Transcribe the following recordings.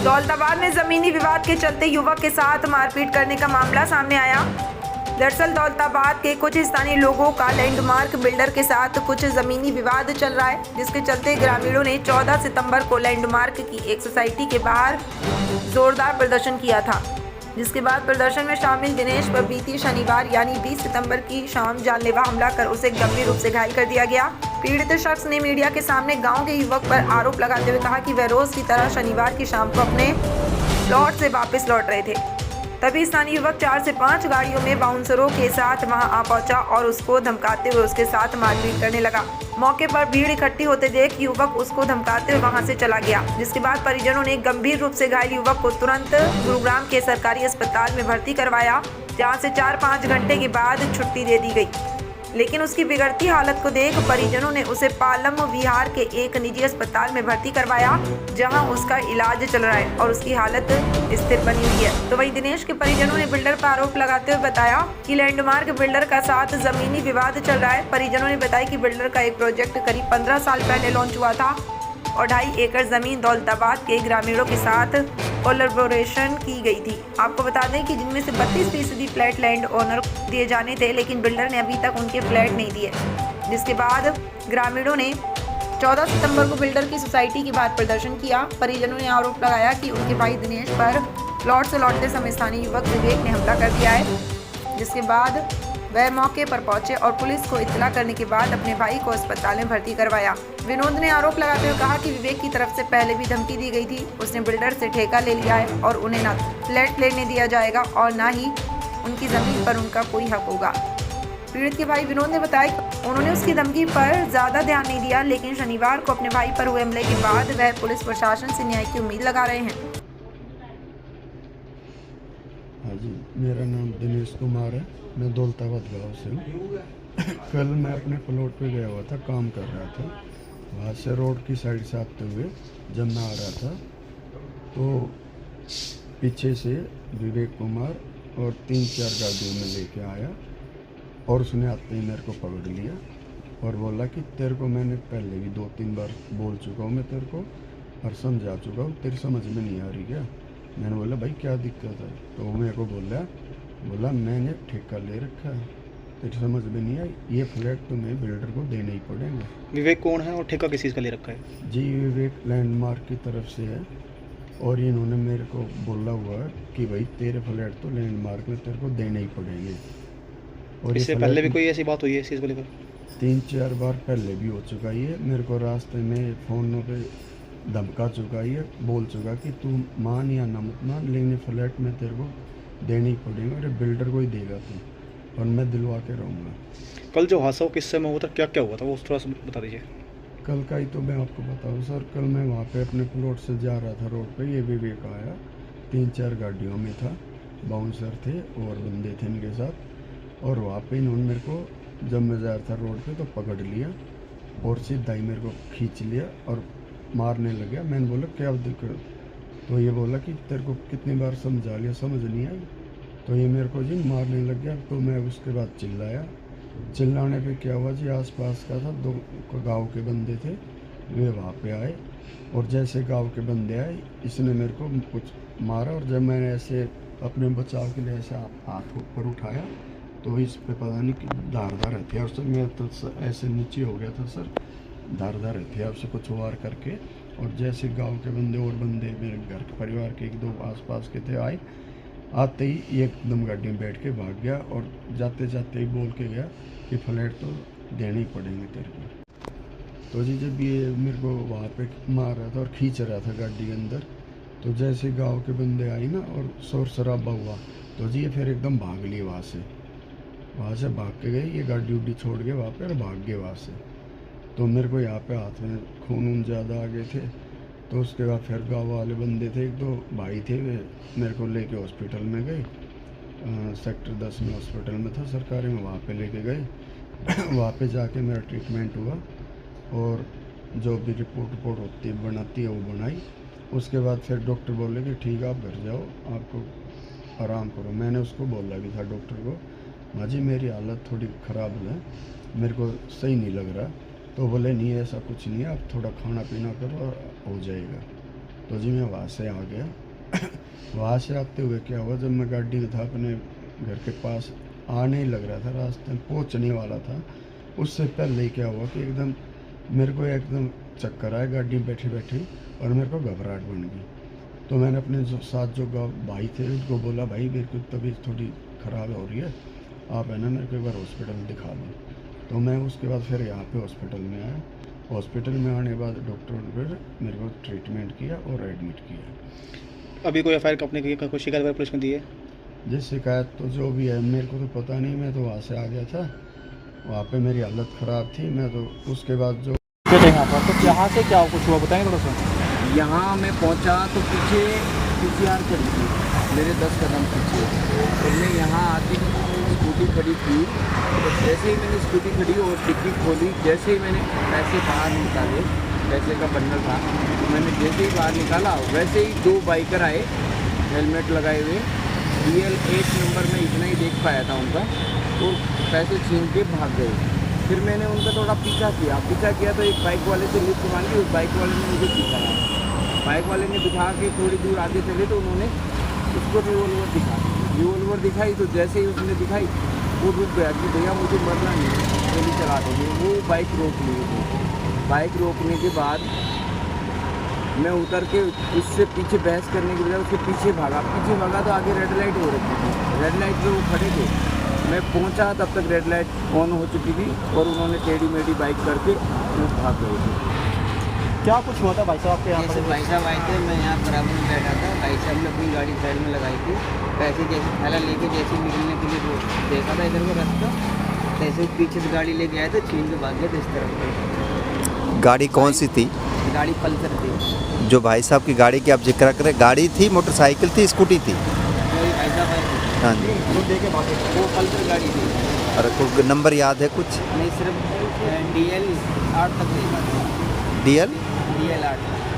दौलताबाद में जमीनी विवाद के चलते युवक के साथ मारपीट करने का मामला सामने आया। दरअसल दौलताबाद के कुछ स्थानीय लोगों का लैंडमार्क बिल्डर के साथ कुछ जमीनी विवाद चल रहा है, जिसके चलते ग्रामीणों ने 14 सितंबर को लैंडमार्क की एक सोसाइटी के बाहर जोरदार प्रदर्शन किया था। जिसके बाद प्रदर्शन में शामिल दिनेश पर बीती शनिवार यानी 20 सितंबर की शाम जानलेवा हमला कर उसे गंभीर रूप से घायल कर दिया गया। पीड़ित शख्स ने मीडिया के सामने गांव के युवक पर आरोप लगाते हुए कहा कि वह रोज की तरह शनिवार की शाम को अपने प्लॉट से वापस लौट रहे थे। तभी स्थानीय युवक 4 से 5 गाड़ियों में बाउंसरों के साथ वहां आ पहुंचा और उसको धमकाते हुए उसके साथ मारपीट करने लगा। मौके पर भीड़ इकट्ठी होते देख युवक उसको धमकाते हुए वहां से चला गया, जिसके बाद परिजनों ने गंभीर रूप से घायल युवक को तुरंत गुरुग्राम के सरकारी अस्पताल में भर्ती करवाया, जहां से 4-5 घंटे के बाद छुट्टी दे दी गई। लेकिन उसकी बिगड़ती हालत को देख परिजनों ने उसे पालम विहार के एक निजी अस्पताल में भर्ती करवाया, जहां उसका इलाज चल रहा है और उसकी हालत स्थिर बनी हुई है। तो वहीं दिनेश के परिजनों ने बिल्डर पर आरोप लगाते हुए बताया कि लैंडमार्क बिल्डर का साथ जमीनी विवाद चल रहा है। परिजनों ने बताया कि बिल्डर का एक प्रोजेक्ट करीब 15 साल पहले लॉन्च हुआ था और 2.5 एकड़ जमीन दौलताबाद के ग्रामीणों के साथ कोलैबोरेशन की गई थी। आपको बता दें कि जिनमें से 32% फ्लैट लैंड ओनर दिए जाने थे, लेकिन बिल्डर ने अभी तक उनके फ्लैट नहीं दिए। जिसके बाद ग्रामीणों ने 14 सितंबर को बिल्डर की सोसाइटी के बाहर प्रदर्शन किया। परिजनों ने आरोप लगाया कि उनके भाई दिनेश पर प्लॉट से लौटते समय स्थानीय युवक विवेक ने हमला कर दिया है। जिसके बाद वह मौके पर पहुंचे और पुलिस को इत्तला करने के बाद अपने भाई को अस्पताल में भर्ती करवाया। विनोद ने आरोप लगाते हुए कहा कि विवेक की तरफ से पहले भी धमकी दी गई थी। उसने बिल्डर से ठेका ले लिया है और उन्हें ना फ्लैट लेने दिया जाएगा और ना ही उनकी जमीन पर उनका कोई हक होगा। पीड़ित के भाई विनोद ने बताया कि उन्होंने उसकी धमकी पर ज्यादा ध्यान नहीं दिया, लेकिन शनिवार को अपने भाई पर हुए हमले के बाद वह पुलिस प्रशासन से न्याय की उम्मीद लगा रहे हैं। हाँ जी, मेरा नाम दिनेश कुमार है, मैं दौलताबाद गाँव से हूँ। कल मैं अपने प्लॉट पे गया हुआ था, काम कर रहा था। वहाँ से रोड की साइड से आते हुए जब मैं आ रहा था तो पीछे से विवेक कुमार और 3-4 गाड़ियों में लेके आया और उसने आते ही मेरे को पकड़ लिया और बोला कि तेरे को मैंने पहले भी 2-3 बार बोल चुका हूँ, मैं तेरे को और समझा चुका हूँ, तेरी समझ में नहीं आ रही क्या। मैंने बोला भाई क्या दिक्कत है, तो वो मेरे को बोला मैंने ठेका ले रखा है, तेरी समझ में नहीं आई, ये फ्लैट तुम्हें बिल्डर को देने ही पड़ेंगे। विवेक कौन है और ठेका किस चीज़ का ले रखा है? जी विवेक लैंडमार्क की तरफ से है और इन्होंने मेरे को बोला हुआ है कि भाई तेरे फ्लैट तो लैंडमार्क में तेरे को देने ही पड़ेंगे। और इससे पहले भी कोई ऐसी बात हुई है इस चीज़ को लेकर? 3-4 बार पहले भी हो चुका ही है। मेरे को रास्ते में फ़ोनों पे धमका चुका ही है, बोल चुका कि तू मान या ना मत मान, लेकिन फ्लैट में तेरे को देने ही पड़ेगा, अरे बिल्डर को ही देगा तू और मैं दिलवा के रहूँगा। कल जो हादसा किस समय हुआ था, क्या क्या हुआ था, वो थोड़ा सा बता दीजिए। कल का ही तो मैं आपको बताऊँ सर, कल मैं वहाँ पे अपने प्लॉट से जा रहा था, रोड पे ये विवेक आया, 3-4 गाड़ियों में था, बाउंसर थे और बंदे थे इनके साथ। और वहाँ पे इन्होंने मेरे को जब मैं जा रहा था रोड पे तो पकड़ लिया और सीधा ही मेरे को खींच लिया और मारने लग गया। मैंने बोला क्या दिक्कत, तो ये बोला कि तेरे को कितनी बार समझा लिया, समझ नहीं आई, तो ये मेरे को जी मारने लग गया। तो मैं उसके बाद चिल्लाया, चिल्लाने पे क्या हुआ जी, आसपास का था 2 गांव के बंदे थे, वे वहाँ पे आए और जैसे गांव के बंदे आए इसने मेरे को कुछ मारा और जब मैंने ऐसे अपने बचाव के लिए ऐसे हाथ ऊपर उठाया तो इस पे पता नहीं कि धारदार हथियार से मैं तो ऐसे नीचे हो गया था सर, धारदार हथियार से कुछ वार करके। और जैसे गांव के बंदे और बंदे मेरे घर के परिवार के 1-2 आसपास के थे आए, आते ही एकदम गाड़ी में बैठ के भाग गया और जाते जाते ही बोल के गया कि फ्लैट तो देने ही पड़ेंगे तेरे को। तो जी जब ये मेरे को वहाँ पे मार रहा था और खींच रहा था गाड़ी के अंदर, तो जैसे गांव के बंदे आई ना और शोर शराबा हुआ तो जी ये फिर एकदम भाग लिए वहाँ से भाग के गए, ये गाड़ी उड्डी छोड़ के वहाँ पे और भाग गए वहाँ से। तो मेरे को यहाँ पे हाथ में खून ज़्यादा आ गए थे। तो उसके बाद फिर गाँव वाले बंदे थे, 1-2 भाई थे, वे मेरे को लेके हॉस्पिटल में गए, सेक्टर 10 में हॉस्पिटल में था सरकारी में, वहाँ पे लेके गए। वहाँ पे जाके मेरा ट्रीटमेंट हुआ और जो भी रिपोर्ट होती है बनाती है वो बनाई। उसके बाद फिर डॉक्टर बोले कि ठीक है आप घर जाओ, आपको आराम करो। मैंने उसको बोला भी था डॉक्टर को, माँ जी मेरी हालत थोड़ी ख़राब है, मेरे को सही नहीं लग रहा। तो बोले नहीं ऐसा कुछ नहीं है, आप थोड़ा खाना पीना करो और हो जाएगा। तो जी मैं वहाँ से आ गया। वहाँ से आते हुए क्या हुआ, जब मैं गाड़ी में था अपने घर के पास आने ही लग रहा था, रास्ते में पहुँचने वाला था, उससे पहले ही क्या हुआ कि एकदम मेरे को एकदम चक्कर आया गाड़ी में बैठे बैठे और मेरे को घबराहट बन गई। तो मैंने अपने साथ जो भाई थे उनको बोला, भाई मेरे को तबीयत थोड़ी ख़राब हो रही है, आप है ना मेरे को एक बार हॉस्पिटल में दिखा लो। तो मैं उसके बाद फिर यहाँ पे हॉस्पिटल में आया। हॉस्पिटल में आने के बाद डॉक्टरों ने फिर मेरे को ट्रीटमेंट किया और एडमिट किया। अभी कोई एफआईआर कंपनी की कोई शिकायत वगैरह पुलिस में दी है? जी शिकायत तो जो भी है मेरे को तो पता नहीं, मैं तो वहाँ से आ गया था, वहाँ पे मेरी हालत ख़राब थी। मैं तो उसके बाद जो यहाँ पर तो यहाँ से क्या कुछ हुआ बताएंगे थोड़ा सा? यहाँ मैं पहुँचा तो पीछे PCR खड़ी थी मेरे 10 कदम पीछे, और मैं यहाँ आके स्कूटी खड़ी थी। तो जैसे ही मैंने स्कूटी खड़ी और डिग्गी खोली, जैसे ही मैंने पैसे बाहर निकाले, पैसे का बंडल था, तो मैंने जैसे ही बाहर निकाला वैसे ही 2 बाइकर आए हेलमेट लगाए हुए। DL 8 नंबर में इतना ही देख पाया था उनका, तो पैसे छीन के भाग गए। फिर मैंने उनका थोड़ा पीछा किया तो एक बाइक वाले से लिफ्ट मांगी, उस बाइक वाले ने मुझे पीछा रहा। बाइक वाले ने दिखा के थोड़ी दूर आगे चले तो उन्होंने उसको रिवॉल्वर दिखाई। तो जैसे ही उसने दिखाई वो रुक गया कि भैया मुझे मरना नहीं है, गोली चला दोगे। वो बाइक रोक ली उसने। बाइक रोकने के बाद मैं उतर के उससे पीछे बहस करने के बजाय उसके पीछे भागा तो आगे रेड लाइट हो रखी थी। रेड लाइट पे वो खड़े थे, मैं पहुंचा तब तक रेड लाइट ऑन हो चुकी थी और उन्होंने टेढ़ी मेढ़ी बाइक करके वो भाग गए थे। क्या कुछ हुआ था भाई साहब आपके यहाँ जैसे पर? भाई साहब आए थे, मैं यहाँ बराबर में बैठा था, भाई साहब ने अपनी गाड़ी साइड में लगाई थी, पैसे जैसे थैला लेके जैसे निकलने के लिए देखा था इधर को रास्ता, तैसे पीछे से गाड़ी लेके आए थे, छीन के भाग गए थे इस तरफ। गाड़ी कौन सी थी? गाड़ी पल्सर थी। जो भाई साहब की गाड़ी की आप जिक्र करें, गाड़ी थी, मोटरसाइकिल थी, स्कूटी थी? वही भाई साहब आए थे, हाँ जी। वो पल्सर गाड़ी थी। और कोई नंबर याद है कुछ? नहीं, सिर्फ DL 8 तक देखा। DL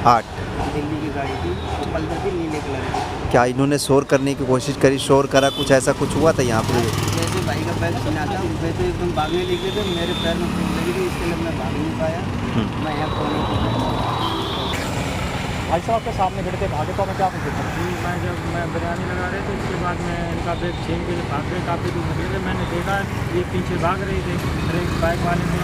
8। दिल्ली की गाड़ी थी, वो पल्सर थी, नीले कलर की। क्या इन्होंने शोर करने की कोशिश करी, शोर करा, कुछ ऐसा कुछ हुआ था यहाँ पे? जैसे भाई का पैर छीना था, वे तो एकदम भागने लगे थे, मेरे पैर में चोट लगी थी, इसके लिए मैं भाग नहीं पाया। मैं यहाँ कोने पे भाई साहब के सामने खड़े थे, भागे तो हमें क्या कुछ मैं बिरयानी लगा रहे थे, उसके बाद मैं इनका बैग छीन के भाग गए, काफ़ी दूर निकले थे। मैंने देखा ये पीछे भाग रही थी, फिर एक बाइक वाले ने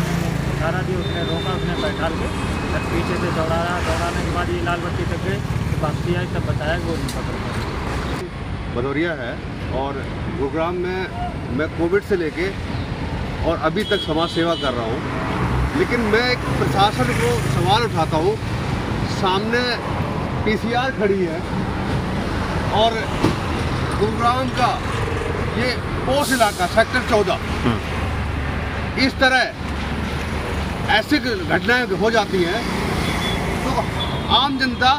इशारा दिया, उसने रोका, उसने बैठा के फिर पीछे से दौड़ाने के बाद ये लाल बत्ती तक गए, तो वापसी आई तब बताया कि वो नहीं पकड़ पाए। भदौरिया है और गुरुग्राम में मैं कोविड से लेके और अभी तक समाज सेवा कर रहा हूँ। लेकिन मैं एक प्रशासन को सवाल उठाता हूँ, सामने PCR खड़ी है और गुरुग्राम का ये पोस्ट इलाका सेक्टर 14, इस तरह ऐसी घटनाएं हो जाती हैं तो आम जनता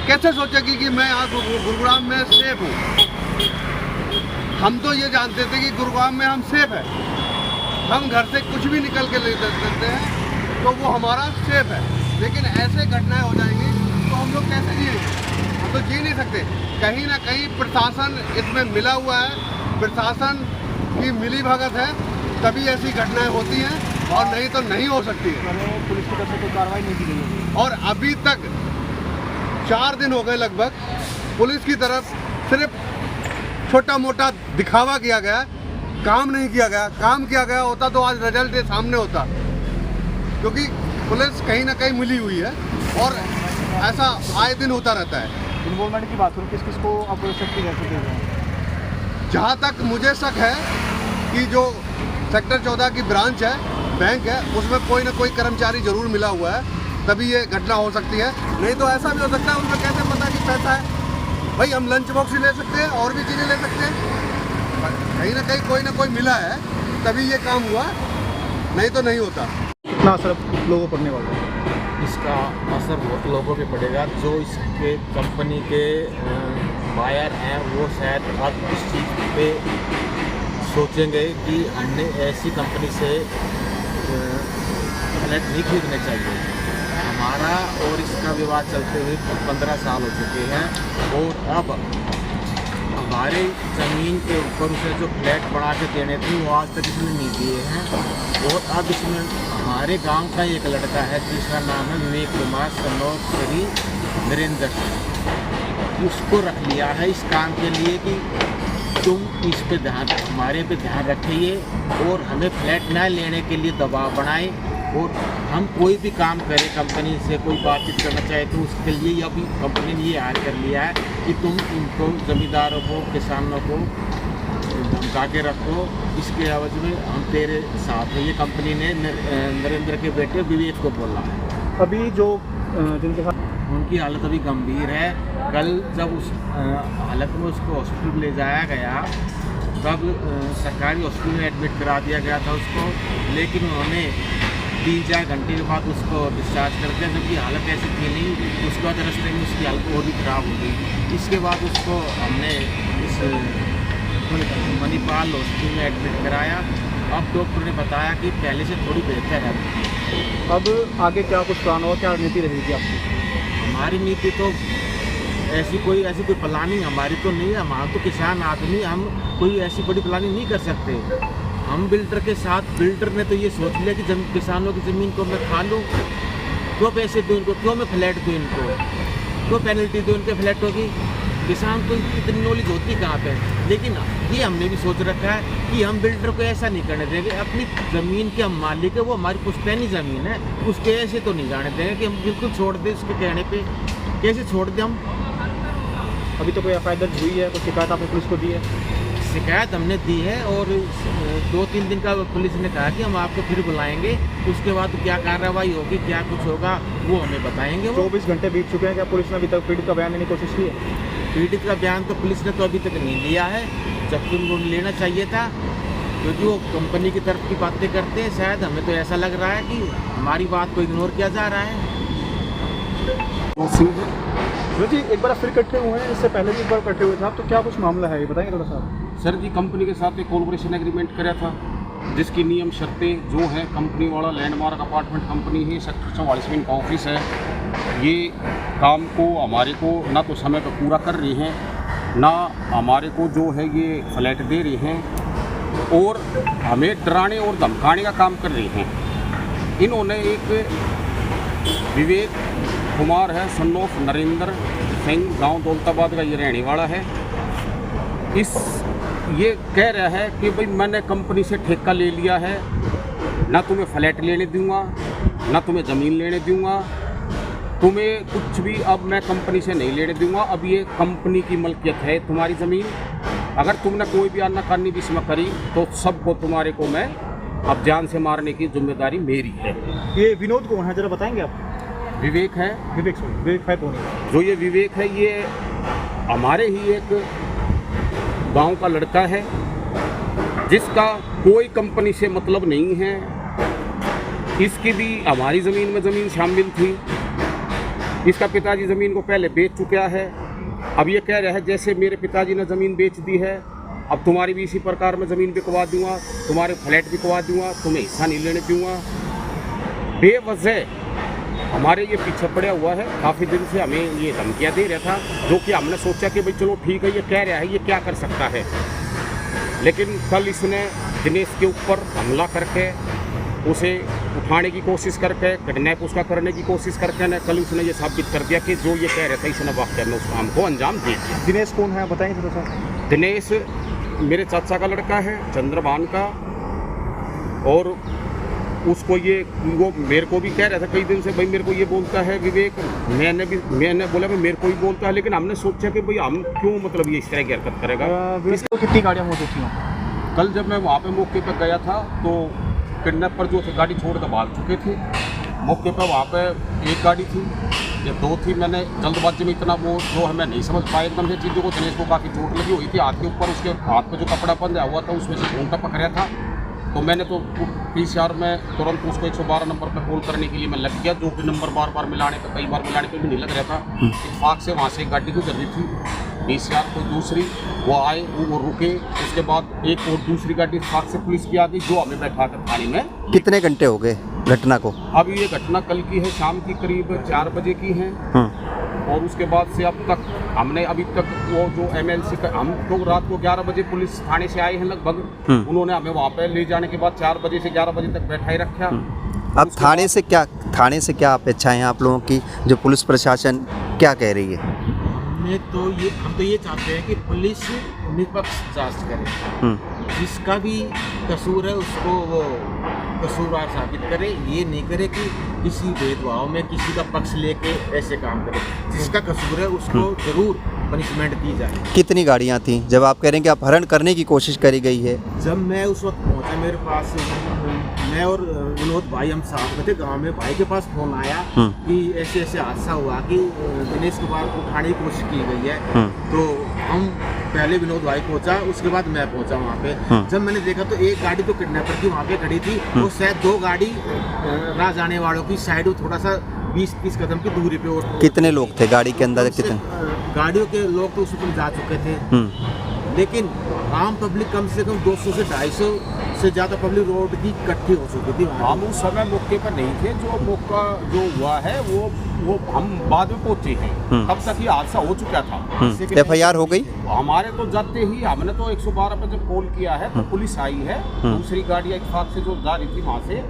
कैसे सोचेगी कि मैं यहाँ गुरुग्राम में सेफ हूँ। हम तो ये जानते थे कि गुरुग्राम में हम सेफ है, हम घर से कुछ भी निकल के ले सकते हैं तो वो हमारा सेफ है। लेकिन ऐसे घटनाएं हो जाएंगी तो हम लोग कैसे जिएंगे? हम तो जी नहीं सकते। कहीं ना कहीं प्रशासन इसमें मिला हुआ है, प्रशासन की मिली भगत है, तभी ऐसी घटनाएं होती हैं और नहीं तो नहीं हो सकती है। पुलिस की तरफ से कोई कार्रवाई नहीं की गई? और अभी तक 4 दिन हो गए लगभग, पुलिस की तरफ सिर्फ छोटा मोटा दिखावा किया गया, काम नहीं किया गया। काम किया गया होता तो आज रिजल्ट ये सामने होता, क्योंकि पुलिस कहीं ना कहीं मिली हुई है और ऐसा आए दिन होता रहता है। इन्वॉल्वमेंट की बात करूँ, किस किस को आप शक्ति दे सकते हैं? जहाँ तक मुझे शक है कि जो सेक्टर 14 की ब्रांच है, बैंक है, उसमें कोई ना कोई कर्मचारी जरूर मिला हुआ है, तभी ये घटना हो सकती है। नहीं तो ऐसा भी हो सकता है उनको कैसे पता कि पैसा है? भाई हम लंच बॉक्स भी ले सकते हैं और भी चीज़ें ले सकते हैं, कहीं ना कहीं कोई ना कोई मिला है तभी ये काम हुआ, नहीं तो नहीं होता। कितना असर लोगों पर पड़ने वाला है? इसका असर बहुत लोगों पे पड़ेगा। जो इसके कंपनी के बायर हैं वो शायद अब इस चीज़ पे सोचेंगे कि हमने ऐसी कंपनी से फ्लैट नहीं खरीदने चाहिए। हमारा और इसका विवाद चलते हुए 15 साल हो चुके हैं और अब हमारे ज़मीन के ऊपर उसे जो फ्लैट बना के देने थे वो आज तक इसने नहीं दिए हैं। और अब इसमें हमारे गांव का एक लड़का है जिसका नाम है विवेक कुमार सनौर नरेंद्र, उसको रख लिया है इस काम के लिए कि तुम इस पे ध्यान, हमारे पे ध्यान रखिए और हमें फ्लैट ना लेने के लिए दबाव बनाएं। और हम कोई भी काम करें, कंपनी से कोई बातचीत करना चाहे तो उसके लिए अभी कंपनी ने ये हायर कर लिया है कि तुम इनको ज़मींदारों को, किसानों को धमका के रखो, इसके एवज में हम तेरे साथ हैं। ये कंपनी ने नरेंद्र के बेटे विवेक को बोला है। अभी जो जिनके साथ उनकी हालत अभी गंभीर है। कल जब उस हालत में उसको हॉस्पिटल ले जाया गया तब सरकारी हॉस्पिटल में एडमिट करा दिया गया था उसको, लेकिन उन्होंने 3-4 घंटे के बाद उसको डिस्चार्ज कर दिया, जबकि हालत ऐसी थी नहीं। उसके बाद रास्ते में उसकी हालत और भी ख़राब हो गई। इसके बाद उसको हमने इस मणिपाल हॉस्पिटल में एडमिट कराया। अब डॉक्टर ने बताया कि पहले से थोड़ी बेहतर है। अब आगे क्या कुछ प्लान होगा, क्या नीति रहेगी आपकी? हमारी नीति तो ऐसी कोई प्लानिंग हमारी तो नहीं है। हम तो किसान आदमी, हम कोई ऐसी बड़ी प्लानिंग नहीं कर सकते। हम बिल्डर के साथ, बिल्डर ने तो ये सोच लिया कि किसानों की ज़मीन को मैं खा लूँ, क्यों पैसे दूँ इनको, क्यों मैं फ्लैट दूँ इनको, क्यों पेनल्टी दूँ इनके फ्लैटों की। किसान को इतनी नॉलेज होती कहाँ पे। लेकिन ये हमने भी सोच रखा है कि हम बिल्डर को ऐसा नहीं करने देंगे। अपनी ज़मीन के हम मालिक है, वो हमारी पुश्तैनी ज़मीन है, उसके ऐसे तो नहीं जाने देंगे कि हम बिल्कुल छोड़ दें उसके कहने पे। कैसे छोड़ दें हम? अभी तो कोई एफआईआर दर्ज हुई है, कोई शिकायत आपने पुलिस को दी है? शिकायत हमने दी है और 2-3 दिन का पुलिस ने कहा कि हम आपको फिर बुलाएंगे। उसके बाद क्या कार्रवाई होगी, क्या कुछ होगा, वो हमें बताएंगे। 24 घंटे बीत चुके हैं, क्या पुलिस ने अभी तक पीड़ित का बयान लेने की कोशिश की है? पीड़ित का बयान तो पुलिस ने तो अभी तक नहीं लिया है, जबकि उनको लेना चाहिए था, क्योंकि वो कंपनी की तरफ की बातें करते हैं। शायद हमें तो ऐसा लग रहा है कि हमारी बात को इग्नोर किया जा रहा है। जी, एक बार फिर इकट्ठे हुए हैं, इससे पहले भी एक बार इकट्ठे हुए थे आप, तो क्या कुछ मामला है ये बताएंगे थोड़ा सा? सर जी, कंपनी के साथ एक कोलैबोरेशन एग्रीमेंट कराया था, जिसकी नियम शर्तें जो हैं, कंपनी वाला लैंडमार्क अपार्टमेंट कंपनी है, सेक्टर 44 में इनका ऑफिस है। ये काम को हमारे को ना तो समय पर पूरा कर रही हैं, ना हमारे को जो है ये फ्लैट दे रही हैं, और हमें डराने और धमकाने का काम कर रही हैं। इन्होंने एक विवेक कुमार है, सन ऑफ नरेंद्र सिंह, गांव दौलताबाद का ये रहने वाला है। ये कह रहा है कि भाई मैंने कंपनी से ठेका ले लिया है, ना तुम्हें फ्लैट लेने दूंगा, ना तुम्हें ज़मीन लेने दूंगा, तुम्हें कुछ भी अब मैं कंपनी से नहीं लेने दूंगा। अब ये कंपनी की मलकियत है तुम्हारी ज़मीन। अगर तुमने कोई भी आनाकानी भी इसमें करी तो सबको तुम्हारे को मैं अब जान से मारने की जिम्मेदारी मेरी है। ये विनोद कौन है, जरा बताएंगे आप? विवेक है। विवेक है कौन है? जो ये विवेक है, ये हमारे ही एक गांव का लड़का है, जिसका कोई कंपनी से मतलब नहीं है। इसकी भी हमारी ज़मीन में ज़मीन शामिल थी। इसका पिताजी ज़मीन को पहले बेच चुका है। अब ये कह रहा है जैसे मेरे पिताजी ने ज़मीन बेच दी है, अब तुम्हारी भी इसी प्रकार मैं ज़मीन बिकवा दूंगा, तुम्हारे फ्लैट बिकवा दूंगा, तुम्हें हिस्सा नहीं लेने दूंगा। बेवजह हमारे ये पीछे पड़ा हुआ है, काफ़ी दिन से हमें ये धमकियाँ दे रहा था, जो कि हमने सोचा कि भाई चलो ठीक है, ये कह रहा है, ये क्या कर सकता है। लेकिन कल इसने दिनेश के ऊपर हमला करके, उसे उठाने की कोशिश करके, किडनैप उसका करने की कोशिश करके न कल उसने ये साबित कर दिया कि जो ये कह रहा था इसने वाकई में उस काम को अंजाम दे दिया। दिनेश कौन है बताएंगे थोड़ा सा? दिनेश मेरे चाचा का लड़का है, चंद्रभान का, और उसको वो मेरे को भी कह रहा था कई दिन से, भाई मेरे को ये बोलता है विवेक, मैंने बोला भाई मेरे को ही बोलता है, लेकिन हमने सोचा कि भाई हम क्यों मतलब ये इस तरह की हरकत करेगा। इसको कितनी गाड़ियाँ मौजूद थी? कल जब मैं वहाँ पे मौके पर गया था तो किडनैपर जो थे गाड़ी छोड़ कर भाग चुके थे। मौके पर वहाँ पे एक गाड़ी थी या 2 थी। मैंने जल्दबाजी में इतना वो जो है मैं नहीं समझ पाया एकदम से चीज़ों को। दिनेश को काफ़ी चोट लगी हुई थी हाथ के ऊपर, उसके हाथ पे जो कपड़ा बंधा हुआ था उसमें से खून टपक रहा था। तो मैंने तो PCR में तुरंत उसको 112 नंबर पर कॉल करने के लिए मैं लग गया, जो कि नंबर बार बार मिलाने पर, कई बार मिलाने पर भी नहीं लग रहा था। इत्तेफाक से वहाँ से एक गाड़ी गुजर रही थी PCR कोई दूसरी, वो आए, वो रुके, उसके बाद एक और दूसरी गाड़ी इत्तेफाक से पुलिस की आ गई, जो हमें बैठा कर थाने में। कितने घंटे हो गए घटना को? अभी ये घटना कल की है, शाम की करीब 4 बजे की है। और उसके बाद से अब तक हमने अभी तक वो जो MLC का, हम तो रात को 11 बजे पुलिस थाने से आए हैं लगभग। उन्होंने हमें वहाँ पे ले जाने के बाद 4 बजे से 11 बजे तक बैठा ही रखा। अब थाने से क्या अपेक्षाएं हैं आप लोगों की, जो पुलिस प्रशासन क्या कह रही है? हम तो ये चाहते हैं कि पुलिस निष्पक्ष जांच करे, जिसका भी कसूर है उसको वो कसूरवार साबित करे। ये नहीं करे कि किसी भेदभाव में किसी का पक्ष लेके ऐसे काम करे। जिसका कसूर है उसको जरूर पनिशमेंट दी जाए। कितनी गाड़ियां थी जब आप कह रहे हैं कि अपहरण करने की कोशिश करी गई है? जब मैं उस वक्त पहुंचा मेरे पास, मैं और विनोद भाई हम साथ में थे गाँव में, भाई के पास फोन आया कि ऐसे ऐसे हादसा हुआ कि दिनेश कुमार को उठाने की कोशिश की गई है। तो हम पहले विनोद भाई पहुंचा, उसके बाद मैं पहुंचा वहाँ पे। जब मैंने देखा तो एक गाड़ी तो किडनैपर की वहाँ पे खड़ी थी, वो शायद 2 गाड़ी राह जाने वालों की साइड थोड़ा सा 20-30 कदम की दूरी पे। और कितने लोग थे गाड़ी के अंदर? कितने गाड़ियों के लोग तो उस पर जा चुके थे, लेकिन आम पब्लिक कम से कम 200 से 250 से ज़्यादा पब्लिक रोड की इकट्ठी हो चुकी थी। हम उस समय मौके पर नहीं थे। जो मौका जो हुआ है वो हम बाद में पहुंचे हैं, तब तक ये हादसा हो चुका था। FIR हो गई? हमारे तो जाते ही हमने तो 112 पे जब कॉल किया है तो पुलिस आई है। दूसरी गाड़ी एक साथ से जो जा रही थी वहाँ से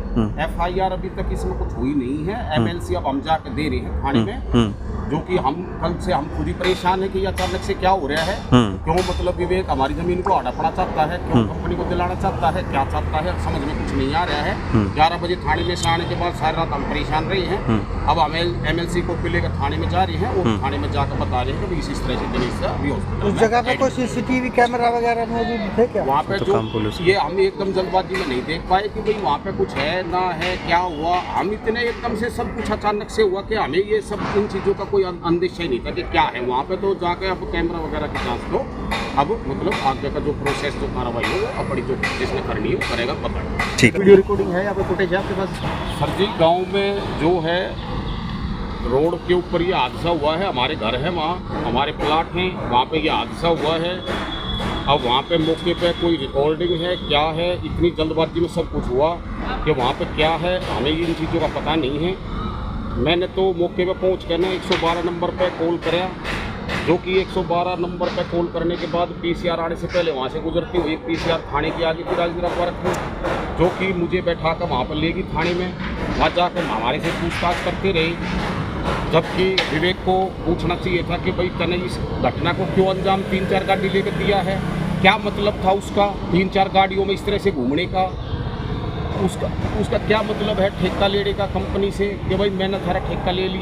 FIR अभी तक इसमें कुछ हुई नहीं है। MLC अब हम जाके दे रहे हैं थाने में, जो कि हम कल से हम खुद ही परेशान है कि अचानक से क्या हो रहा है। क्यों मतलब विवेक हमारी जमीन को हड़पना चाहता है, क्यों कंपनी को दिलाना चाहता है, क्या चाहता है समझ में कुछ नहीं आ रहा है। 11 बजे थाने में से आने के बाद सारी रात हम परेशान रहे हैं। अब हम MLC को लेकर थाने में जा रहे हैं और थाने में जाकर बता रहे हैं कि इस तरह से दिनेश अभी हॉस्पिटल। उस जगह पे कोई CCTV कैमरा वगैरह मौजूद थे क्या? वहाँ पे जो ये हम एकदम जल्दबाजी में नहीं देख पाए कि भाई वहाँ पे कुछ है ना है, क्या हुआ। हम इतने एकदम से सब कुछ अचानक से हुआ कि हमें ये सब इन चीज़ों का कोई अंदेशा ही नहीं था कि क्या है वहाँ पे। तो जाके अब कैमरा वगैरह की जांच लो, अब मतलब आगे का जो प्रोसेस जो कार्रवाई हो वो अपनी जो जिसने करनी है वो करेगा, पता। ठीक। वीडियो रिकॉर्डिंग है या कोई फुटेज है आपके पास? सर जी गाँव में जो है रोड के ऊपर ये हादसा हुआ है, हमारे घर है वहाँ, हमारे प्लाट हैं, वहाँ पे ये हादसा हुआ है। अब वहाँ पे मौके पे कोई रिकॉर्डिंग है क्या है, इतनी जल्दबाजी में सब कुछ हुआ कि वहाँ पे क्या है हमें इन चीज़ों का पता नहीं है। मैंने तो मौके पे पहुँच कर ना 112 नंबर पे कॉल कराया, जो कि 112 नंबर पे कॉल करने के बाद PCR आने से पहले वहाँ से गुजरती हुई PCR थाने की आगे थी राजगिरा पार्क में, जो कि मुझे बैठा कर वहाँ पर ले गई थाने में। वहाँ जाकर हमारे से पूछताछ करते रही, जबकि विवेक को पूछना चाहिए था कि भाई तने इस घटना को क्यों अंजाम 3-4 गाड़ी लेकर दिया है, क्या मतलब था उसका 3-4 गाड़ियों में इस तरह से घूमने का, उसका क्या मतलब है ठेका लेने का कंपनी से कि भाई मैंने सारा ठेका ले लिया।